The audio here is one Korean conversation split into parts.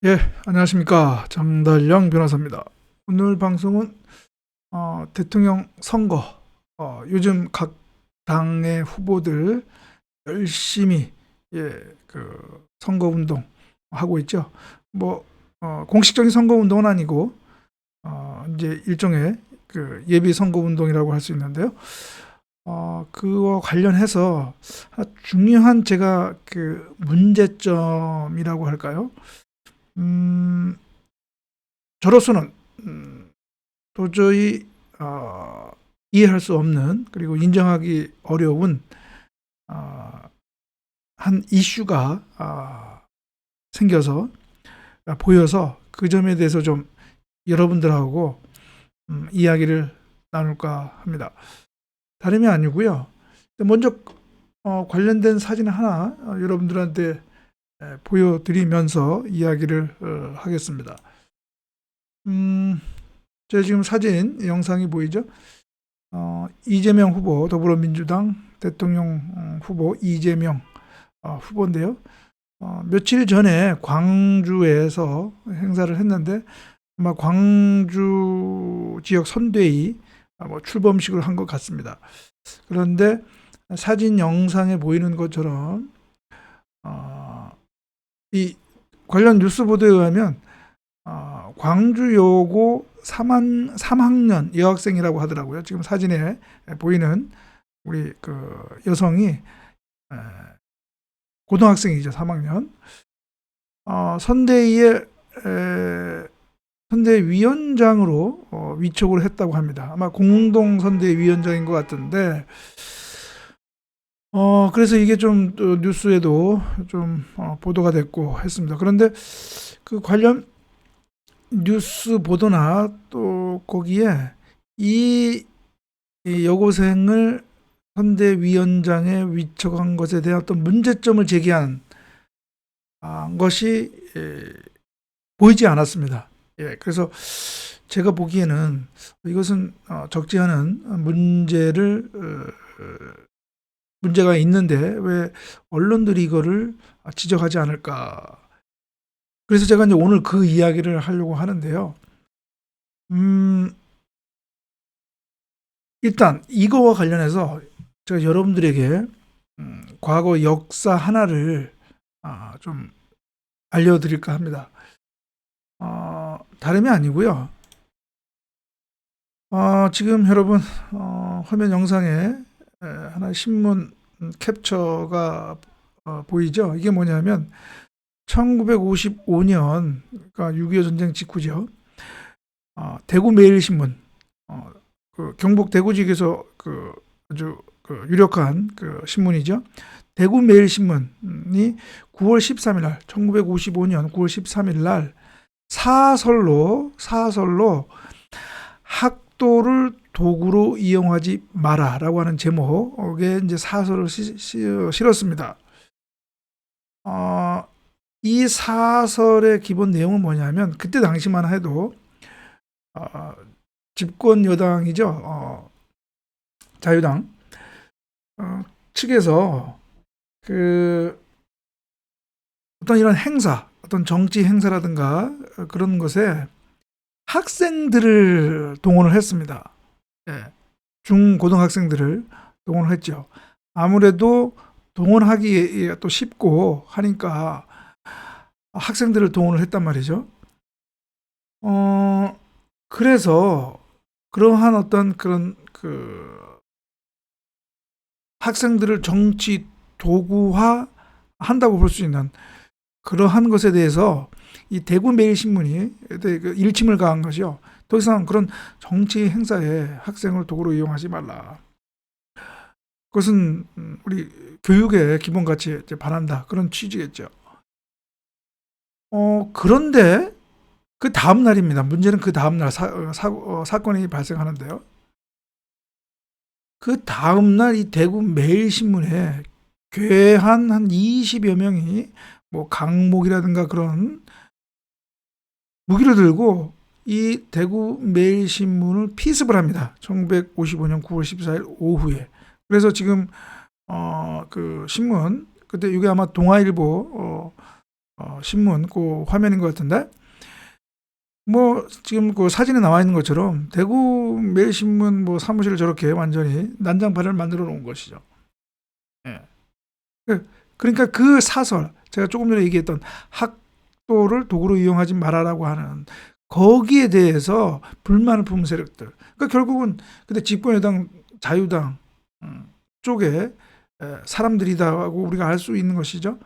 예, 안녕하십니까. 장달령 변호사입니다. 오늘 방송은 대통령 선거, 요즘 각 당의 후보들 열심히 선거 운동 하고 있죠. 뭐 공식적인 선거 운동은 아니고 이제 일종의 예비 선거 운동이라고 할 수 있는데요. 그와 관련해서 중요한 제가 문제점이라고 할까요? 음, 저로서는 도저히 이해할 수 없는, 그리고 인정하기 어려운 한 이슈가 생겨서 보여서 그 점에 대해서 좀 여러분들하고 이야기를 나눌까 합니다. 다름이 아니고요. 먼저 관련된 사진 하나 여러분들한테 보여드리면서 이야기를 하겠습니다. 제 지금 사진 영상이 보이죠? 이재명 후보, 더불어민주당 대통령 후보 이재명 후보인데요. 며칠 전에 광주에서 행사를 했는데 아마 광주 지역 선대위 출범식을 한 것 같습니다. 그런데 사진 영상에 보이는 것처럼 이 관련 뉴스 보도에 의하면 광주여고 3학년 여학생이라고 하더라고요. 지금 사진에 보이는 우리 여성이 고등학생이죠. 3학년. 선대위의 선대위원장으로 위촉을 했다고 합니다. 아마 공동선대위원장인 것 같은데, 그래서 이게 좀 뉴스에도 좀 보도가 됐고 했습니다. 그런데 그 관련 뉴스 보도나 또 거기에 이 여고생을 선대위원장에 위촉한 것에 대한 어떤 문제점을 제기한 것이 보이지 않았습니다. 그래서 제가 보기에는 이것은 적지 않은 문제가 있는데 왜 언론들이 이거를 지적하지 않을까. 그래서 제가 이제 오늘 그 이야기를 하려고 하는데요. 일단 이거와 관련해서 제가 여러분들에게 과거 역사 하나를 좀 알려드릴까 합니다. 다름이 아니고요. 지금 여러분 화면 영상에 하나의 신문 캡처가 보이죠? 이게 뭐냐면 1955년, 그러니까 6.25 전쟁 직후죠. 대구 매일신문, 경북 대구 지역에서 아주 유력한 신문이죠. 대구 매일신문이 9월 13일 날, 1955년 9월 13일 날 사설로 학도를 도구로 이용하지 마라라고 하는 제목의 이제 사설을 실었습니다. 이 사설의 기본 내용은 뭐냐면 그때 당시만 해도 집권 여당이죠. 자유당 측에서 어떤 이런 행사, 어떤 정치 행사라든가 그런 것에 학생들을 동원을 했습니다. 중고등학생들을 동원을 했죠. 아무래도 동원하기 또 쉽고 하니까 학생들을 동원을 했단 말이죠. 그래서 그러한 어떤 그런 학생들을 정치 도구화 한다고 볼 수 있는 그러한 것에 대해서 이 대구 매일신문이 일침을 가한 것이요. 더 이상 그런 정치 행사에 학생을 도구로 이용하지 말라. 그것은 우리 교육의 기본 가치에 반한다. 그런 취지겠죠. 그런데 그 다음 날입니다. 문제는 그 다음 날 사건이 발생하는데요. 그 다음 날 이 대구 매일신문에 괴한 한 20여 명이 뭐 강목이라든가 그런 무기를 들고 이 대구 매일신문을 피습을 합니다. 1955년 9월 14일 오후에. 그래서 지금 그 신문, 그때 이게 아마 동아일보 신문 그 화면인 것 같은데, 뭐 지금 그 사진에 나와 있는 것처럼 대구 매일신문 뭐 사무실을 저렇게 완전히 난장판을 만들어 놓은 것이죠. 예. 그러니까 그 사설, 제가 조금 전에 얘기했던 학도를 도구로 이용하지 말아라고 하는 거기에 대해서 불만을 품은 세력들. 그러니까 결국은 그때 집권여당 자유당 쪽에 사람들이다고 우리가 알 수 있는 것이죠.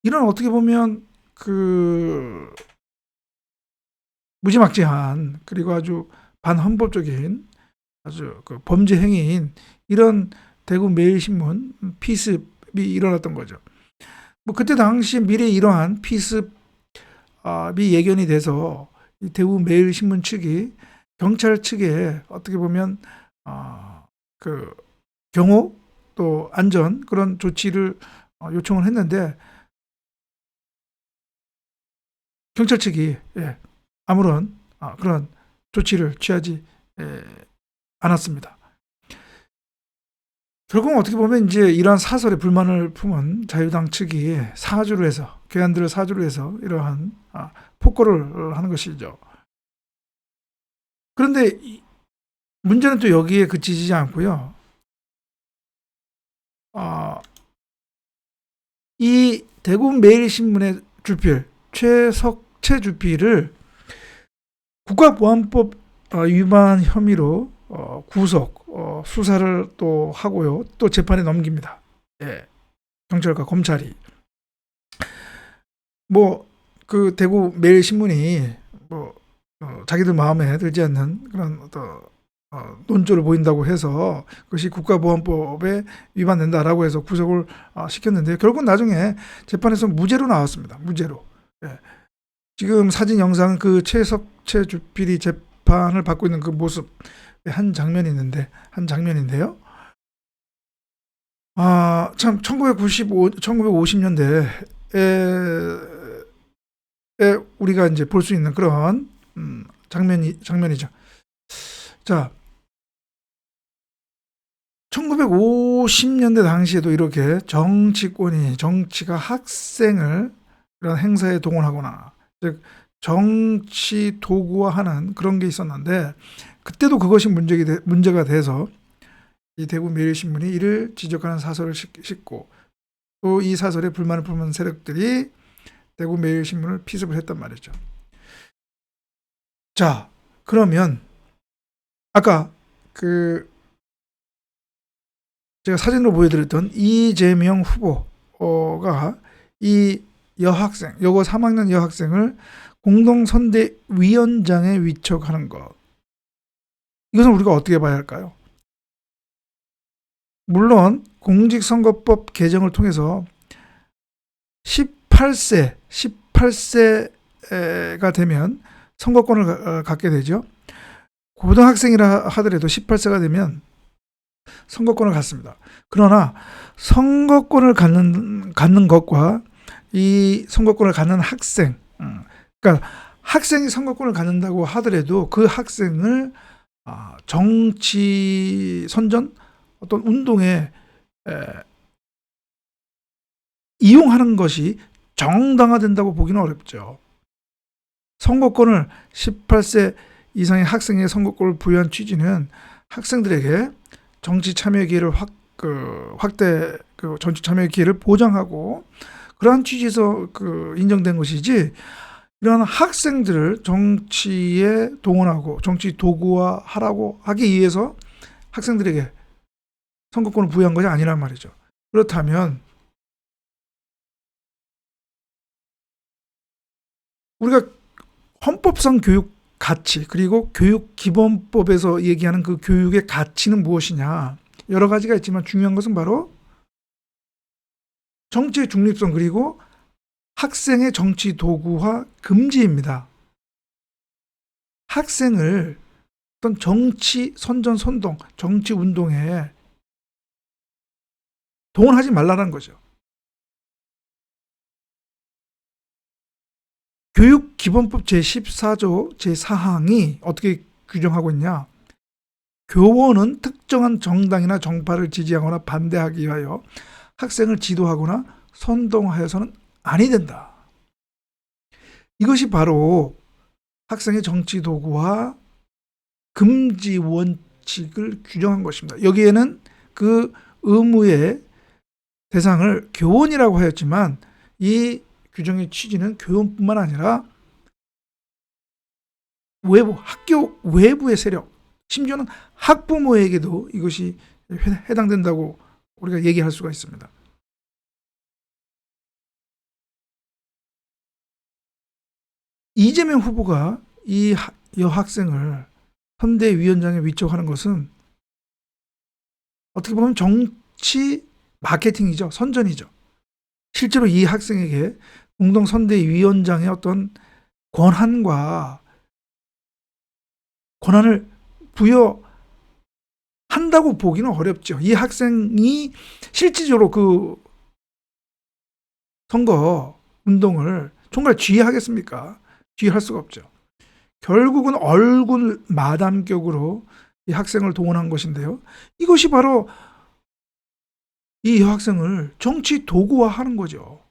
이런 어떻게 보면 그 무지막지한, 그리고 아주 반헌법적인 아주 그 범죄 행위인 이런 대구 매일신문 피습이 일어났던 거죠. 뭐 그때 당시 미리 이러한 피습이 예견이 돼서 이 대구 매일신문 측이 경찰 측에 어떻게 보면 그 경호 또 안전 그런 조치를 요청을 했는데, 경찰 측이 아무런 그런 조치를 취하지 않았습니다. 결국은 어떻게 보면 이제 이러한 사설에 불만을 품은 자유당 측이 사주를 해서, 괴한들을 사주로 해서 이러한 폭거를 하는 것이죠. 그런데 문제는 또 여기에 그치지 않고요. 이 대구 매일신문의 주필 최석채 주필을 국가보안법 위반 혐의로 구속 수사를 또 하고요. 또 재판에 넘깁니다. 경찰과 검찰이. 뭐 그 대구 매일신문이 뭐 자기들 마음에 들지 않는 그런 어떤 논조를 보인다고 해서 그것이 국가보안법에 위반된다라고 해서 구속을 시켰는데, 결국 나중에 재판에서 무죄로 나왔습니다. 무죄로. 지금 사진 영상 그 최석채 주필이 재판을 받고 있는 그 모습 한 장면인데요. 참 1950년대에 우리가 이제 볼 수 있는 그런 장면이죠. 자, 1950년대 당시에도 이렇게 정치가 학생을 이런 행사에 동원하거나, 즉 정치 도구화하는 그런 게 있었는데, 그때도 그것이 문제가 돼서 이 대구 매일신문이 이를 지적하는 사설을 싣고, 또 이 사설에 불만을 품은 세력들이 대구 매일신문을 피습을 했단 말이죠. 자, 그러면 아까 그 제가 사진으로 보여드렸던 이재명 후보가 이 여학생, 여고 3학년 여학생을 공동선대위원장에 위촉하는 것, 이것은 우리가 어떻게 봐야 할까요? 물론 공직선거법 개정을 통해서 18세가 되면 선거권을 갖게 되죠. 고등학생이라 하더라도 18세가 되면 선거권을 갖습니다. 그러나 선거권을 갖는 것과 이 선거권을 갖는 학생, 그러니까 학생이 선거권을 갖는다고 하더라도 그 학생을 정치 선전 어떤 운동에 이용하는 것이 정당화된다고 보기는 어렵죠. 선거권을 18세 이상의 학생의 선거권을 부여한 취지는 학생들에게 정치 참여 기회를 확대, 정치 참여 기회를 보장하고, 그러한 취지에서 인정된 것이지, 이런 학생들을 정치에 동원하고 정치 도구화하라고 하기 위해서 학생들에게 선거권을 부여한 것이 아니란 말이죠. 그렇다면 우리가 헌법상 교육 가치, 그리고 교육기본법에서 얘기하는 그 교육의 가치는 무엇이냐, 여러 가지가 있지만 중요한 것은 바로 정치의 중립성, 그리고 학생의 정치 도구화 금지입니다. 학생을 어떤 정치 선전 선동, 정치 운동에 동원하지 말라는 거죠. 교육기본법 제14조 제4항이 어떻게 규정하고 있냐? 교원은 특정한 정당이나 정파를 지지하거나 반대하기 위하여 학생을 지도하거나 선동하여서는 아니 된다. 이것이 바로 학생의 정치 도구와 금지 원칙을 규정한 것입니다. 여기에는 그 의무의 대상을 교원이라고 하였지만 이 규정의 취지는 교원뿐만 아니라 외부, 학교 외부의 세력, 심지어는 학부모에게도 이것이 해당된다고 우리가 얘기할 수가 있습니다. 이재명 후보가 이 여학생을 선대위원장에 위촉하는 것은 어떻게 보면 정치 마케팅이죠. 선전이죠. 실제로 이 학생에게 공동선대위원장의 어떤 권한을 부여한다고 보기는 어렵죠. 이 학생이 실질적으로 그 선거 운동을 정말 지휘하겠습니까? 지휘할 수가 없죠. 결국은 얼굴 마담격으로 이 학생을 동원한 것인데요. 이것이 바로 이 여학생을 정치 도구화하는 거죠.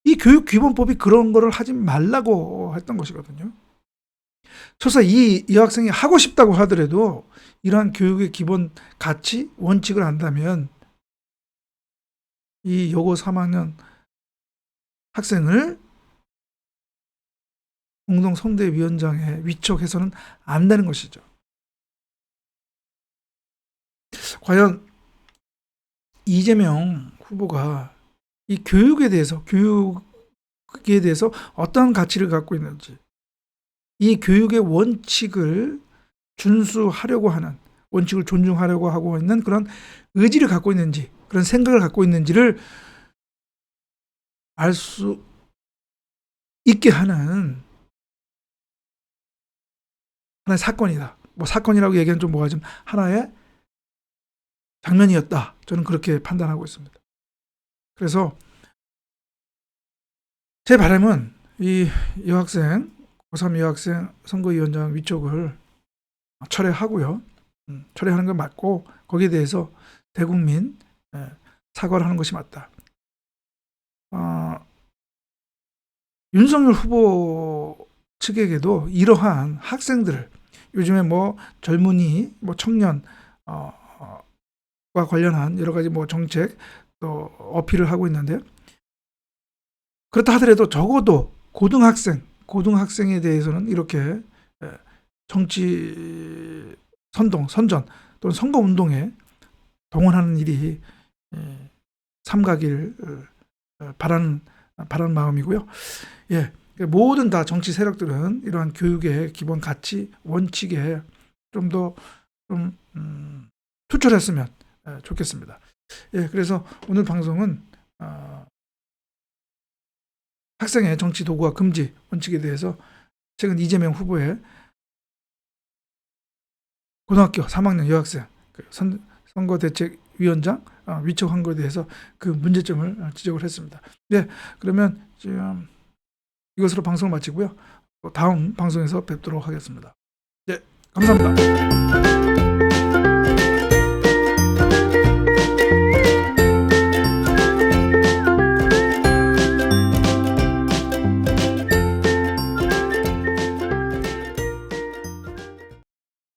이 교육기본법이 그런 거를 하지 말라고 했던 것이거든요. 설사 이 여학생이 하고 싶다고 하더라도 이러한 교육의 기본 가치, 원칙을 안다면 이 여고 3학년 학생을 공동선대위원장에 위촉해서는 안 되는 것이죠. 과연 이재명 후보가 이 교육에 대해서 어떤 가치를 갖고 있는지, 이 교육의 원칙을 준수하려고 하는, 원칙을 존중하려고 하고 있는 그런 의지를 갖고 있는지, 그런 생각을 갖고 있는지를 알 수 있게 하는 하나의 사건이다. 뭐 사건이라고 얘기하면 좀 뭐가 좀 하나의 장면이었다. 저는 그렇게 판단하고 있습니다. 그래서 제 바람은 이 여학생, 고3 여학생 선거위원장 위촉을 철회하고요. 철회하는 건 맞고 거기에 대해서 대국민 사과를 하는 것이 맞다. 윤석열 후보 측에게도 이러한 학생들을 요즘에 뭐 젊은이, 뭐 청년 과 관련한 여러 가지 뭐 정책 또 어필을 하고 있는데요. 그렇다 하더라도 적어도 고등학생에 대해서는 이렇게 정치 선전 또는 선거 운동에 동원하는 일이 삼가길 바라는 마음이고요. 예, 모든 다 정치 세력들은 이러한 교육의 기본 가치, 원칙에 좀 더 투철했으면 좋겠습니다. 예, 그래서 오늘 방송은 학생의 정치 도구와 금지 원칙에 대해서 최근 이재명 후보의 고등학교 3학년 여학생 선거대책위원장 위촉한 것에 대해서 그 문제점을 지적을 했습니다. 네, 그러면 지금 이것으로 방송을 마치고요. 다음 방송에서 뵙도록 하겠습니다. 네, 감사합니다.